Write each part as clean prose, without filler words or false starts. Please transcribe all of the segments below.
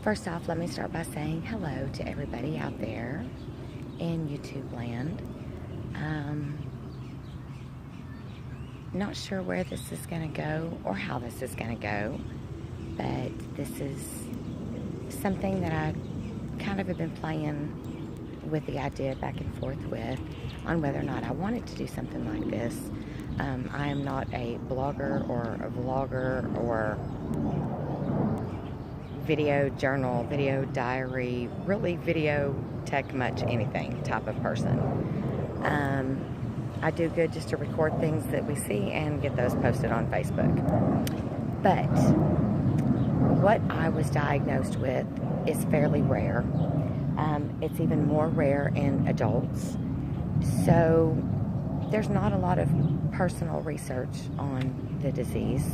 First off, let me start by saying hello to everybody out there in YouTube land. Not sure where this is going to go or how this is going to go, but this is something that I kind of have been playing with the idea back and forth with on whether or not I wanted to do something like this. I am not a blogger or a vlogger or video journal, video diary, really video tech much anything type of person. I do good just to record things that we see and get those posted on Facebook. But what I was diagnosed with is fairly rare. It's even more rare in adults. So there's not a lot of personal research on the disease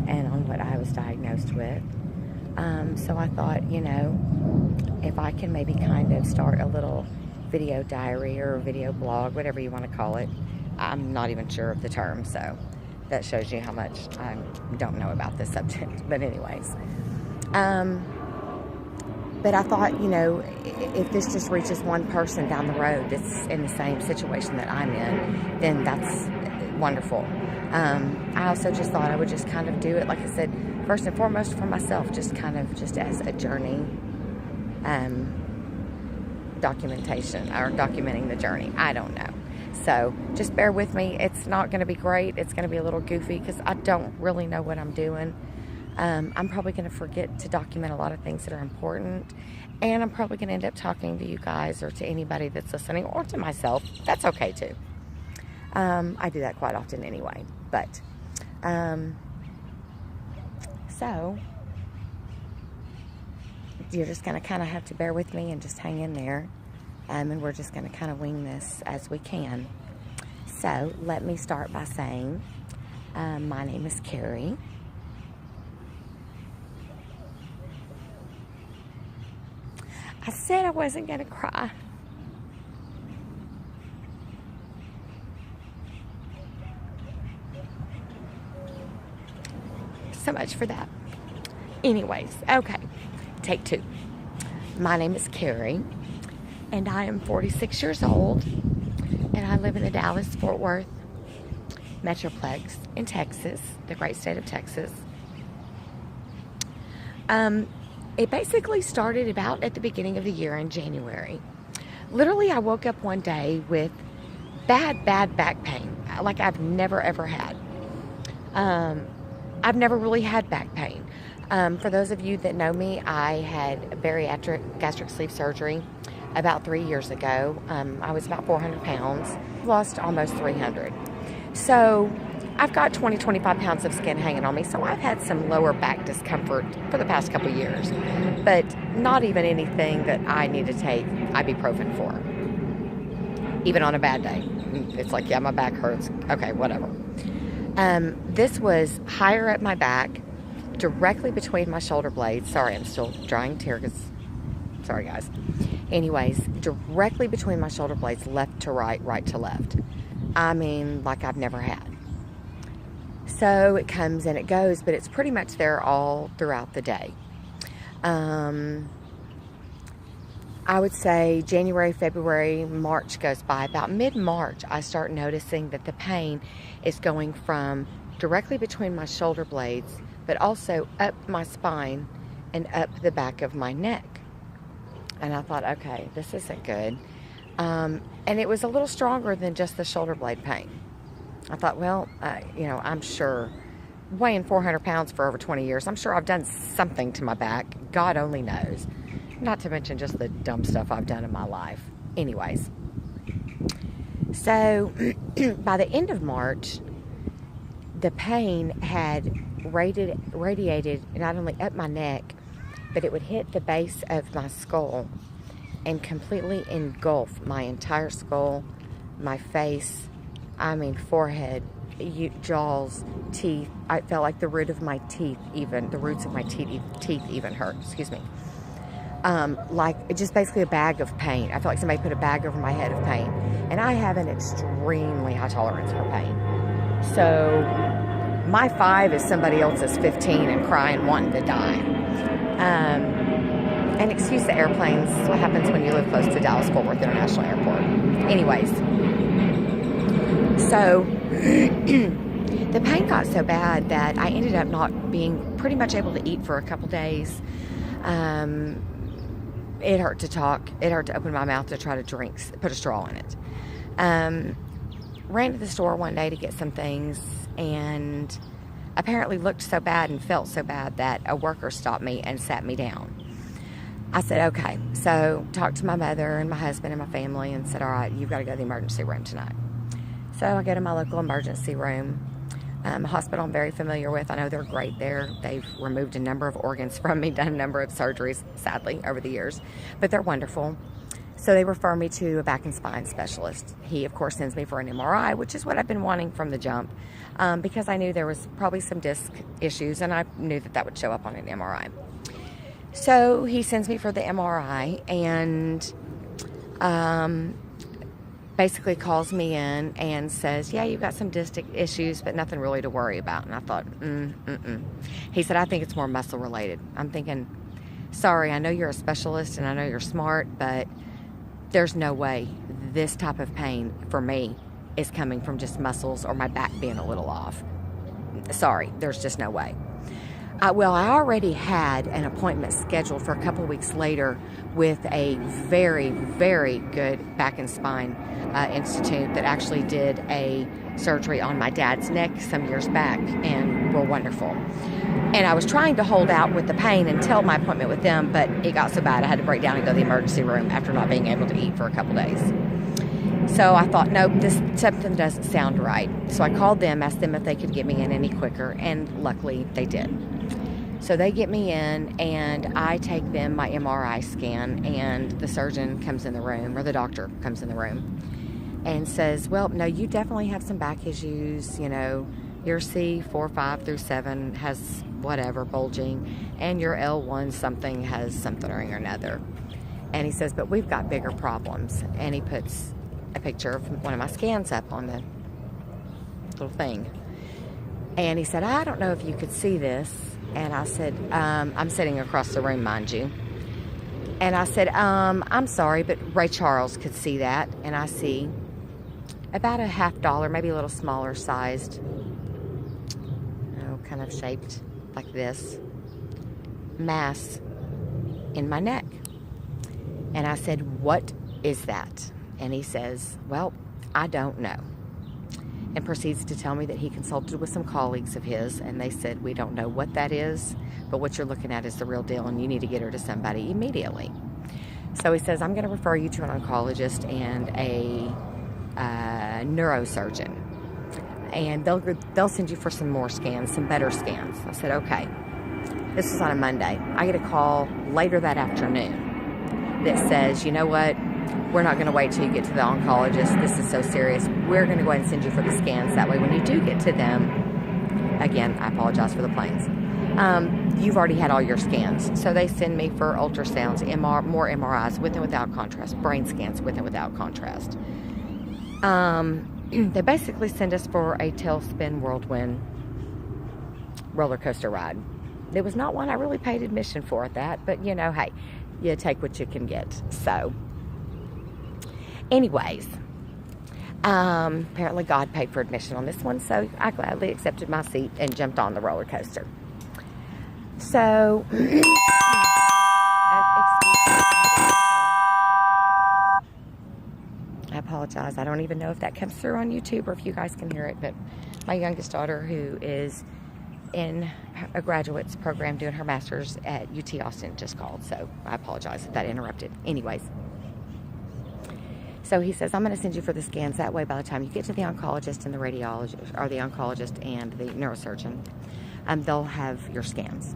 and on what I was diagnosed with. So I thought, if I can maybe kind of start a little video diary or video blog, whatever you want to call it. I'm not even sure of the term, so that shows you how much I don't know about this subject. But anyways, but I thought, if this just reaches one person down the road that's in the same situation that I'm in, then that's wonderful. I also just thought I would just kind of do it, like I said, first and foremost for myself, just as a journey, documentation, or documenting the journey. I don't know. So just bear with me. It's not going to be great. It's going to be a little goofy because I don't really know what I'm doing. I'm probably going to forget to document a lot of things that are important, and I'm probably going to end up talking to you guys or to anybody that's listening, or to myself. That's okay too. I do that quite often anyway. But so you're just going to kind of have to bear with me and just hang in there. And we're just going to kind of wing this as we can. So let me start by saying my name is Carri. I said I wasn't going to cry. So much for that. Anyways, okay. Take two. My name is Carri, and I am 46 years old, and I live in the Dallas-Fort Worth Metroplex in Texas, the great state of Texas. It basically started about at the beginning of the year in January. Literally, I woke up one day with bad back pain, like I've never ever had. I've never really had back pain. For those of you that know me, I had bariatric gastric sleeve surgery about 3 years ago. I was about 400 pounds, lost almost 300. So I've got 25 pounds of skin hanging on me. So I've had some lower back discomfort for the past couple of years, but not even anything that I need to take ibuprofen for. Even on a bad day. It's like, yeah, my back hurts. Okay, whatever. This was higher up my back, directly between my shoulder blades. Sorry, I'm still drying tears. Sorry, guys. Anyways, directly between my shoulder blades, left to right, right to left. I mean, like I've never had. So it comes and it goes, but it's pretty much there all throughout the day. I would say January, February, March goes by. About mid-March, I start noticing that the pain is going from directly between my shoulder blades, but also up my spine and up the back of my neck. And I thought, okay, this isn't good. And it was a little stronger than just the shoulder blade pain. I thought, well, I'm sure, weighing 400 pounds for over 20 years, I'm sure I've done something to my back. God only knows. Not to mention just the dumb stuff I've done in my life. Anyways. So, by the end of March, the pain had radiated not only up my neck, but it would hit the base of my skull and completely engulf my entire skull, my face, forehead, jaws, teeth. I felt like the root of my teeth even, the roots of my teeth even hurt, excuse me. Like just basically a bag of pain. I felt like somebody put a bag over my head of pain. And I have an extremely high tolerance for pain. So my 5 is somebody else's 15 and crying, wanting to die. And excuse the airplanes. It's what happens when you live close to Dallas-Fort Worth International Airport. Anyways, so the pain got so bad that I ended up not being pretty much able to eat for a couple days. It hurt to talk. It hurt to open my mouth to try to drink, put a straw in it. Ran to the store one day to get some things, and apparently looked so bad and felt so bad that a worker stopped me and sat me down. I said, okay. So talked to my mother and my husband and my family and said, all right, you've got to go to the emergency room tonight. So I go to my local emergency room. A hospital I'm very familiar with. I know they're great there. They've removed a number of organs from me, done a number of surgeries, sadly, over the years. But they're wonderful. So they refer me to a back and spine specialist. He, of course, sends me for an MRI, which is what I've been wanting from the jump, because I knew there was probably some disc issues, and I knew that that would show up on an MRI. So he sends me for the MRI, and basically calls me in and says, yeah, you've got some disc issues, but nothing really to worry about. And I thought, He said, I think it's more muscle related. I'm thinking, sorry, I know you're a specialist and I know you're smart, but there's no way this type of pain for me is coming from just muscles or my back being a little off. Sorry, there's just no way. Well, I already had an appointment scheduled for a couple weeks later with a very, very good back and spine institute that actually did a surgery on my dad's neck some years back and were wonderful. And I was trying to hold out with the pain until my appointment with them, but it got so bad I had to break down and go to the emergency room after not being able to eat for a couple days. So I thought, nope, something doesn't sound right. So I called them, asked them if they could get me in any quicker, and luckily they did. So they get me in, and I take them my MRI scan, and the surgeon comes in the room, or the doctor comes in the room, and says, well, no, you definitely have some back issues. You know, your C4, 5 through 7 has whatever, bulging, and your L1 something has something or another. And he says, but we've got bigger problems. And he puts a picture of one of my scans up on the little thing. And he said, I don't know if you could see this. And I said, I'm sitting across the room, mind you. And I said, I'm sorry, but Ray Charles could see that. And I see about a $50, maybe a little smaller sized, kind of shaped like this, mass in my neck. And I said, what is that? And he says, well, I don't know. And proceeds to tell me that he consulted with some colleagues of his, and they said, we don't know what that is, but what you're looking at is the real deal, and you need to get her to somebody immediately. So he says, I'm going to refer you to an oncologist and a neurosurgeon, and they'll send you for some more scans, some better scans. I said, okay. This was on a Monday. I get a call later that afternoon that says, you know what? We're not going to wait till you get to the oncologist. This is so serious. We're going to go ahead and send you for the scans. That way, when you do get to them, again, I apologize for the planes, you've already had all your scans. So they send me for ultrasounds, more MRIs with and without contrast, brain scans with and without contrast. They basically send us for a tailspin whirlwind roller coaster ride. It was not one I really paid admission for at that, but you know, hey, you take what you can get. So anyways, apparently God paid for admission on this one, so I gladly accepted my seat and jumped on the roller coaster. So, I apologize. I don't even know if that comes through on YouTube or if you guys can hear it, but my youngest daughter, who is in a graduate's program doing her master's at UT Austin, just called, so I apologize if that interrupted. Anyways. So he says, I'm going to send you for the scans. That way, by the time you get to the oncologist and the radiologist, or the oncologist and the neurosurgeon, they'll have your scans.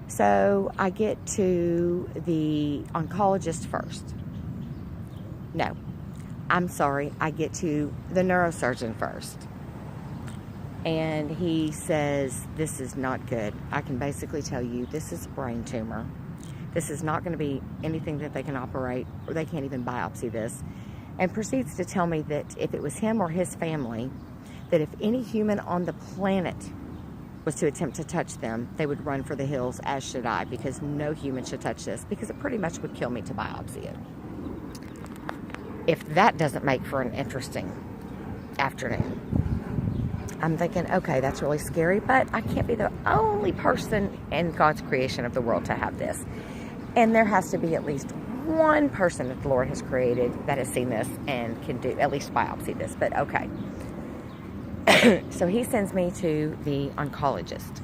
So I get to the oncologist first. No, I'm sorry. I get to the neurosurgeon first. And he says, this is not good. I can basically tell you this is a brain tumor. This is not going to be anything that they can operate, or they can't even biopsy this. And proceeds to tell me that if it was him or his family, that if any human on the planet was to attempt to touch them, they would run for the hills, as should I, because no human should touch this, because it pretty much would kill me to biopsy it. If that doesn't make for an interesting afternoon. I'm thinking, okay, that's really scary, but I can't be the only person in God's creation of the world to have this. And there has to be at least one person that the Lord has created that has seen this and can do at least biopsy this, but okay. So he sends me to the oncologist,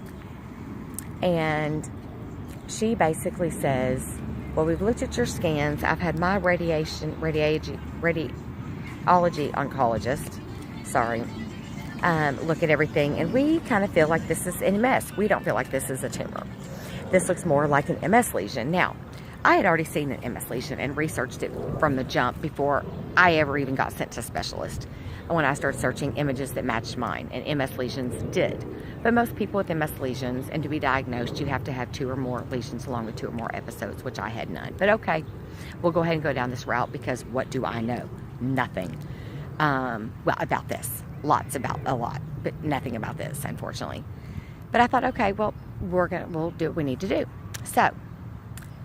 and she basically says, well, we've looked at your scans. I've had my radiology oncologist, look at everything, and we kind of feel like this is an MS. We don't feel like this is a tumor. This looks more like an MS lesion. Now, I had already seen an MS lesion and researched it from the jump before I ever even got sent to specialist. When I started searching images that matched mine, and MS lesions did. But most people with MS lesions, and to be diagnosed, you have to have 2 or more lesions along with 2 or more episodes, which I had none. But okay, we'll go ahead and go down this route, because what do I know? Nothing. Well, about this. A lot, but nothing about this, unfortunately. But I thought, okay, well, we'll do what we need to do. So,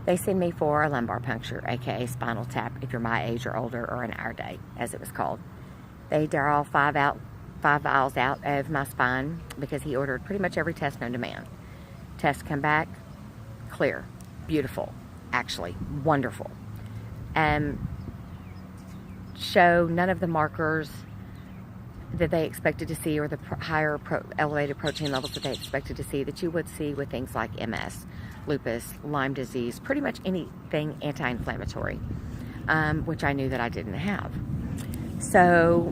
they send me for a lumbar puncture, aka spinal tap, if you're my age or older, or an hour day, as it was called. They draw 5 vials out of my spine, because he ordered pretty much every test known to man. Tests come back, clear, beautiful, actually, wonderful. Show none of the markers that they expected to see, or the higher elevated protein levels that they expected to see, that you would see with things like MS, lupus, Lyme disease, pretty much anything anti-inflammatory, which I knew that I didn't have. So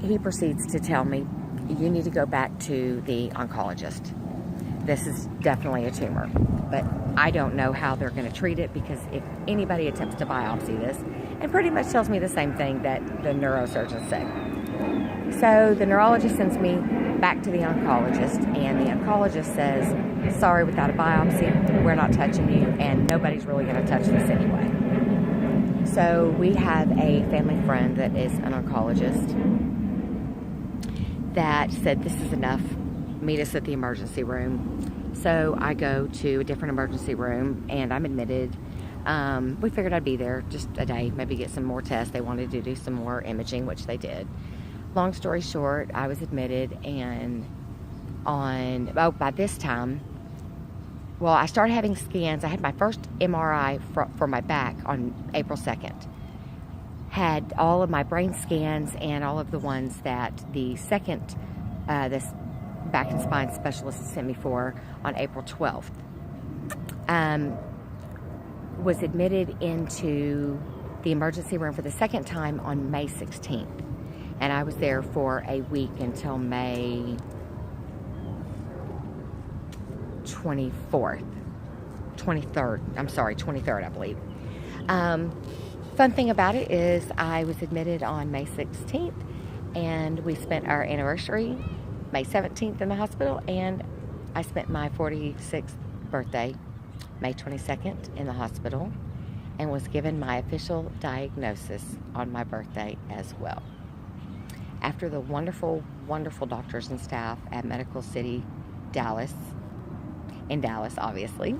he proceeds to tell me, you need to go back to the oncologist. This is definitely a tumor, but I don't know how they're going to treat it, because if anybody attempts to biopsy this, and pretty much tells me the same thing that the neurosurgeon said. So the neurologist sends me back to the oncologist, and the oncologist says, sorry, without a biopsy, we're not touching you, and nobody's really going to touch this anyway. So we have a family friend that is an oncologist that said, this is enough, meet us at the emergency room. So I go to a different emergency room, and I'm admitted. We figured I'd be there just a day, maybe get some more tests. They wanted to do some more imaging, which they did. Long story short, I was admitted, and by this time, well, I started having scans. I had my first MRI for my back on April 2nd. Had all of my brain scans and all of the ones that the second, this back and spine specialist sent me for on April 12th. Was admitted into the emergency room for the second time on May 16th. And I was there for a week until May 23rd, I believe. Fun thing about it is I was admitted on May 16th, and we spent our anniversary May 17th in the hospital, and I spent my 46th birthday May 22nd in the hospital, and was given my official diagnosis on my birthday as well. After the wonderful, wonderful doctors and staff at Medical City, Dallas, obviously,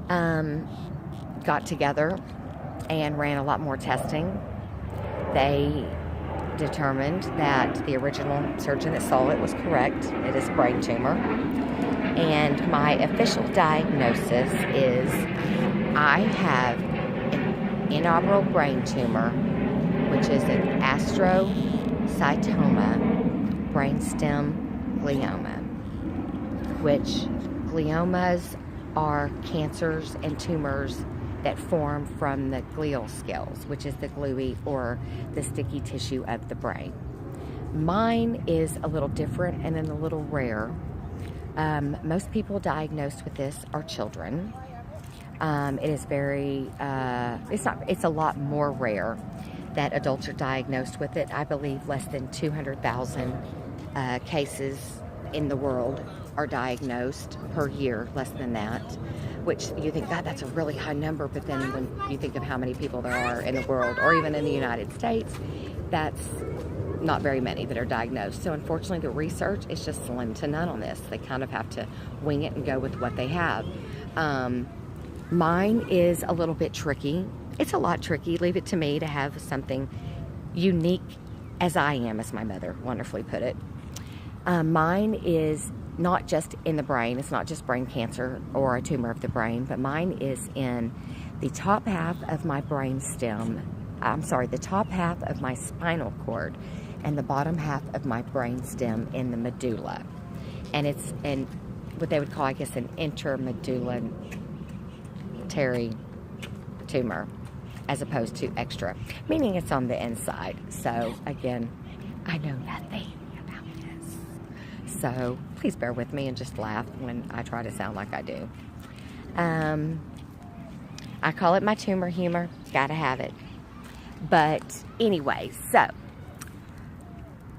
got together and ran a lot more testing. They determined that the original surgeon that saw it was correct. It is a brain tumor. And my official diagnosis is I have an inoperable brain tumor, which is an astrocytoma brainstem glioma, which gliomas are cancers and tumors that form from the glial scales, which is the gluey or the sticky tissue of the brain. Mine is a little different and then a little rare. Most people diagnosed with this are children. It is it's a lot more rare that adults are diagnosed with it. I believe less than 200,000 cases in the world are diagnosed per year, less than that, which you think, God, that's a really high number, but then when you think of how many people there are in the world, or even in the United States, that's not very many that are diagnosed. So unfortunately, the research is just slim to none on this. They kind of have to wing it and go with what they have. Mine is a little bit tricky. It's a lot tricky. Leave it to me to have something unique as I am, as my mother wonderfully put it. Mine is not just in the brain. It's not just brain cancer or a tumor of the brain, but mine is in the top half of my brain stem. The top half of my spinal cord and the bottom half of my brain stem in the medulla. And it's in what they would call, I guess, an intermedullary tumor, as opposed to extra, meaning it's on the inside. So again, I know nothing about this. So please bear with me and just laugh when I try to sound like I do. I call it my tumor humor. Gotta have it. But anyway, so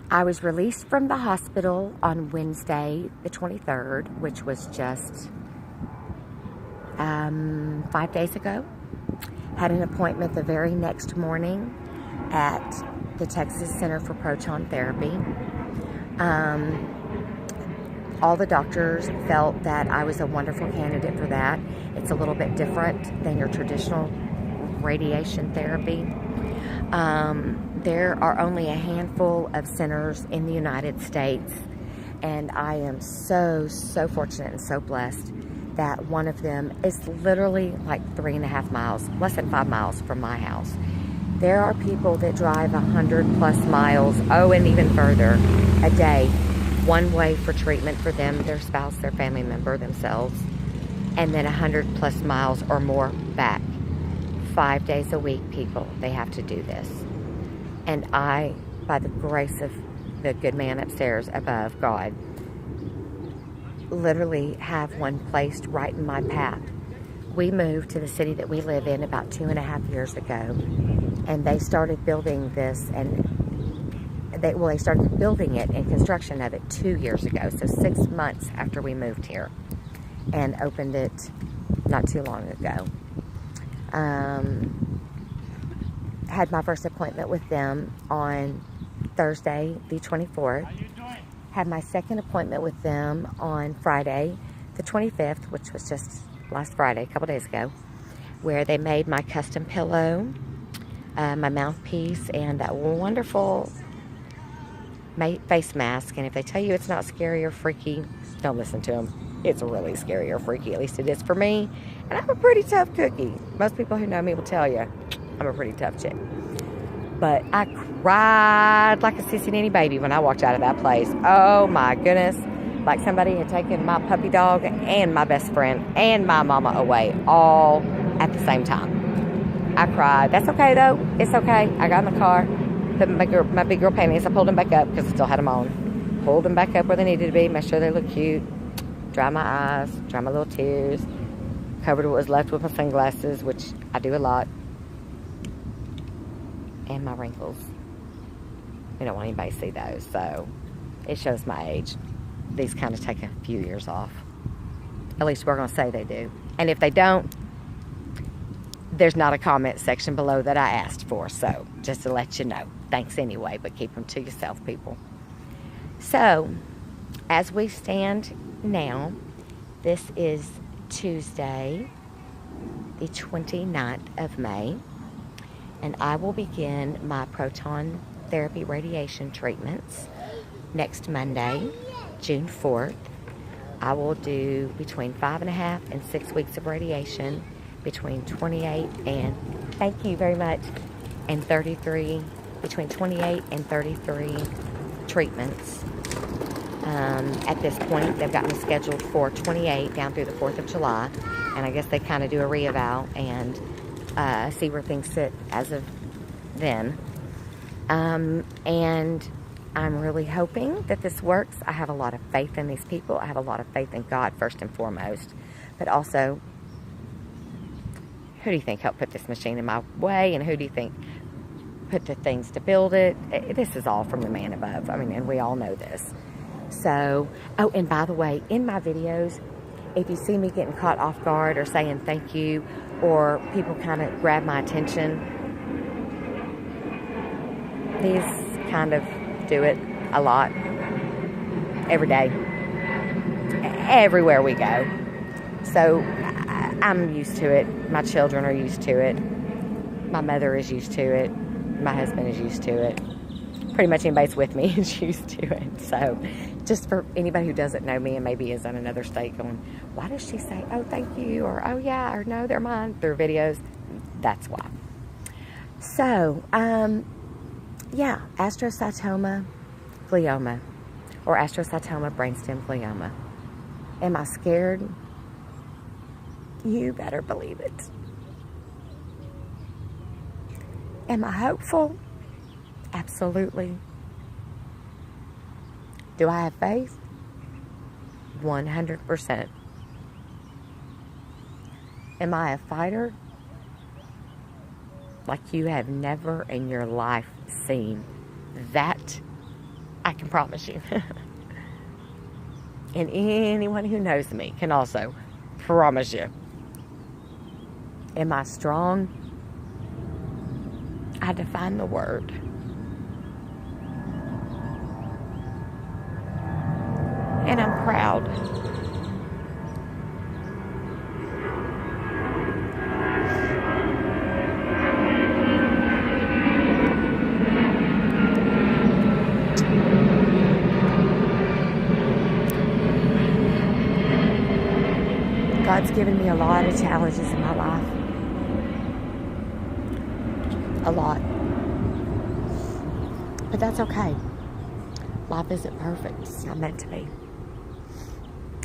I was released from the hospital on Wednesday, the 23rd, which was just 5 days ago. Had an appointment the very next morning at the Texas Center for Proton Therapy. All the doctors felt that I was a wonderful candidate for that. It's a little bit different than your traditional radiation therapy. There are only a handful of centers in the United States, and I am so fortunate and so blessed that one of them is literally like 3.5 miles, less than 5 miles from my house. There are people that drive 100+ miles, and even further, a day, one way for treatment for them, their spouse, their family member, themselves, and then 100+ miles or more back. 5 days a week, people, they have to do this. And I, by the grace of the good man upstairs above, God, literally have one placed right in my path. We moved to the city that we live in about 2.5 years ago, and they started building this, and they started building it and construction of it 2 years ago, so 6 months after we moved here, and opened it not too long ago. Had my first appointment with them on Thursday, the 24th. Had my second appointment with them on Friday, the 25th, which was just last Friday, a couple days ago, where they made my custom pillow, my mouthpiece, and that wonderful face mask. And if they tell you it's not scary or freaky, don't listen to them. It's really scary or freaky, at least it is for me. And I'm a pretty tough cookie. Most people who know me will tell you I'm a pretty tough chick. But I cried like a sissy nanny baby when I walked out of that place. Oh my goodness. Like somebody had taken my puppy dog and my best friend and my mama away all at the same time. I cried. That's okay though. It's okay. I got in the car, put my big girl panties. I pulled them back up because I still had them on. Pulled them back up where they needed to be. Make sure they look cute. Dry my eyes. Dry my little tears. Covered what was left with my sunglasses, which I do a lot. And my wrinkles. We don't want anybody to see those, so it shows my age. These kind of take a few years off. At least we're going to say they do. And if they don't, there's not a comment section below that I asked for, so just to let you know. Thanks anyway, but keep them to yourself, people. So, as we stand now, this is Tuesday, the 29th of May. And I will begin my proton therapy radiation treatments next Monday, June 4th. I will do between 5.5 and 6 weeks of radiation, between 28 and, thank you very much, and 33, between 28 and 33 treatments. At this point, they've got me scheduled for 28 down through the 4th of July. And I guess they kind of do a re-eval and see where things sit as of then. And I'm really hoping that this works. I have a lot of faith in these people. I have a lot of faith in God first and foremost. But also, who do you think helped put this machine in my way? And who do you think put the things to build it? This is all from the man above. I mean, and we all know this. So, oh, and by the way, in my videos, if you see me getting caught off guard or saying thank you, or people kind of grab my attention, these kind of do it a lot, every day, everywhere we go. So I'm used to it. My children are used to it. My mother is used to it. My husband is used to it. Pretty much anybody that's with me is used to it. So just for anybody who doesn't know me and maybe is in another state going, why does she say, oh, thank you, or oh, yeah, or no, they're mine, through videos, that's why. So, yeah, astrocytoma glioma, or astrocytoma brainstem glioma. Am I scared? You better believe it. Am I hopeful? Absolutely. Do I have faith? 100%. Am I a fighter? Like you have never in your life seen. That I can promise you. And anyone who knows me can also promise you. Am I strong? I define the word. And I'm proud. God's given me a lot of challenges in my life. A lot. But that's okay. Life isn't perfect. It's not meant to be.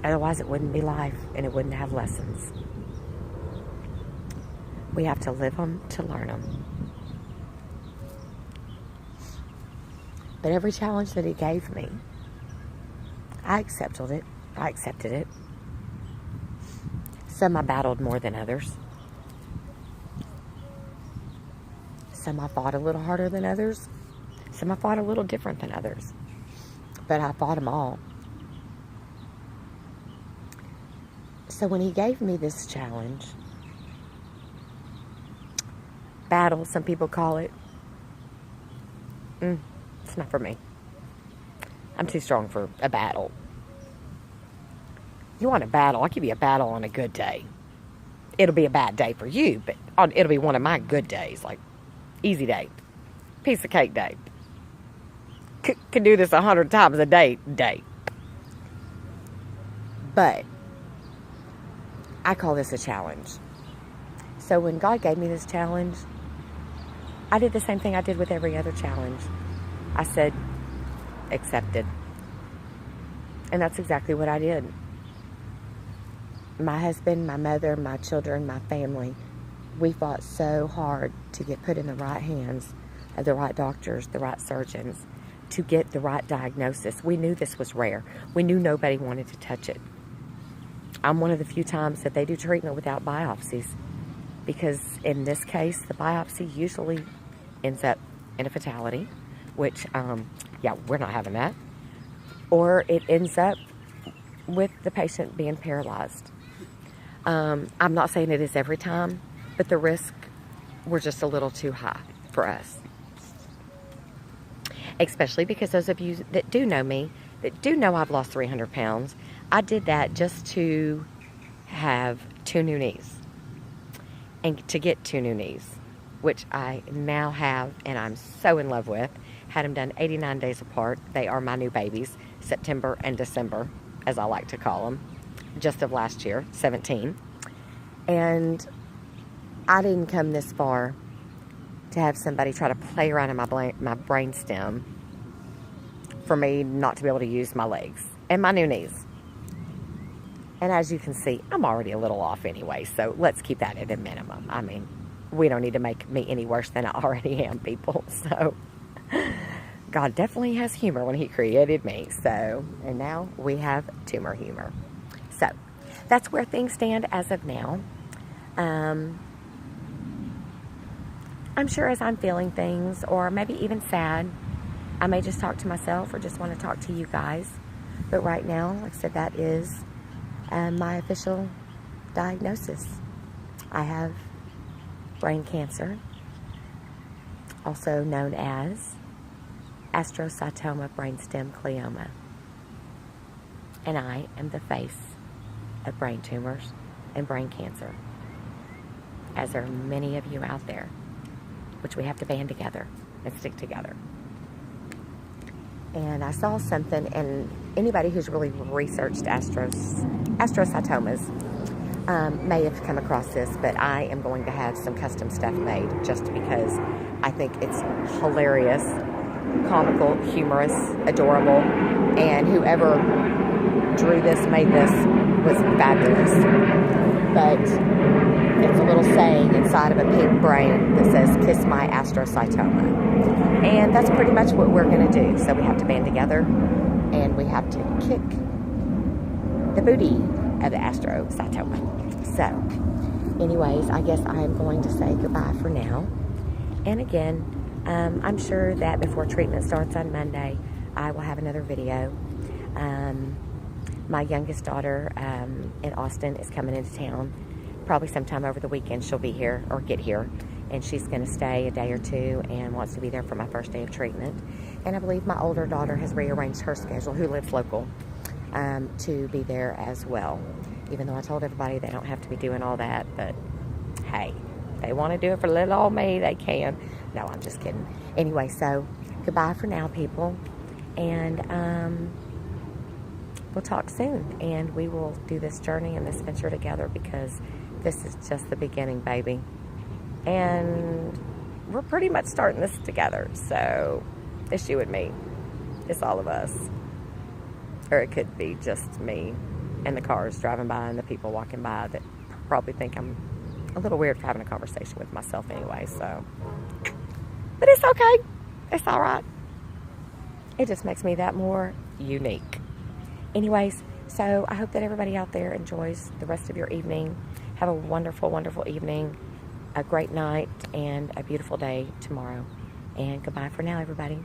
Otherwise, it wouldn't be life, and it wouldn't have lessons. We have to live them to learn them. But every challenge that He gave me, I accepted it. Some I battled more than others. Some I fought a little harder than others. Some I fought a little different than others. But I fought them all. So when He gave me this challenge, battle, some people call it, it's not for me. I'm too strong for a battle. You want a battle, I'll give you a battle on a good day. It'll be a bad day for you, but it'll be one of my good days, like easy day, piece of cake day. Could do this 100 times a day. But I call this a challenge. So when God gave me this challenge, I did the same thing I did with every other challenge. I said, accepted. And that's exactly what I did. My husband, my mother, my children, my family, we fought so hard to get put in the right hands of the right doctors, the right surgeons, to get the right diagnosis. We knew this was rare. We knew nobody wanted to touch it. I'm one of the few times that they do treatment without biopsies, because in this case, the biopsy usually ends up in a fatality, which, yeah, we're not having that. Or it ends up with the patient being paralyzed. I'm not saying it is every time, but the risks were just a little too high for us. Especially because those of you that do know me, that do know I've lost 300 pounds, I did that just to have 2 new knees. And to get 2 new knees, which I now have and I'm so in love with. Had them done 89 days apart. They are my new babies, September and December, as I like to call them, just of last year, 17. And I didn't come this far to have somebody try to play around in my brainstem for me not to be able to use my legs and my new knees. And as you can see, I'm already a little off anyway, so let's keep that at a minimum. I mean, we don't need to make me any worse than I already am, people. So God definitely has humor when He created me. So, and now we have tumor humor. So that's where things stand as of now. I'm sure as I'm feeling things, or maybe even sad, I may just talk to myself or just want to talk to you guys. But right now, like I said, that is my official diagnosis. I have brain cancer, also known as astrocytoma brainstem glioma. And I am the face of brain tumors and brain cancer, as there are many of you out there, which we have to band together and stick together. And I saw something, and anybody who's really researched astrocytomas may have come across this, but I am going to have some custom stuff made just because I think it's hilarious, comical, humorous, adorable, and whoever drew this, made this, was fabulous. But it's a little saying inside of a pink brain that says, "Kiss my astrocytoma." And that's pretty much what we're going to do. So we have to band together, and we have to kick the booty of the astrocytoma. So, anyways, I guess I am going to say goodbye for now. And again, I'm sure that before treatment starts on Monday, I will have another video. My youngest daughter in Austin is coming into town. Probably sometime over the weekend she'll be here, or get here. And she's going to stay a day or two and wants to be there for my first day of treatment. And I believe my older daughter has rearranged her schedule, who lives local, to be there as well. Even though I told everybody they don't have to be doing all that, but hey, if they want to do it for little old me, they can. No, I'm just kidding. Anyway, so goodbye for now, people. And we'll talk soon. And we will do this journey and this venture together, because this is just the beginning, baby. And we're pretty much starting this together. So it's you and me. It's all of us. Or it could be just me and the cars driving by and the people walking by that probably think I'm a little weird for having a conversation with myself anyway. So, but it's okay. It's all right. It just makes me that more unique. Anyways, so I hope that everybody out there enjoys the rest of your evening. Have a wonderful, wonderful evening, a great night, and a beautiful day tomorrow. And goodbye for now, everybody.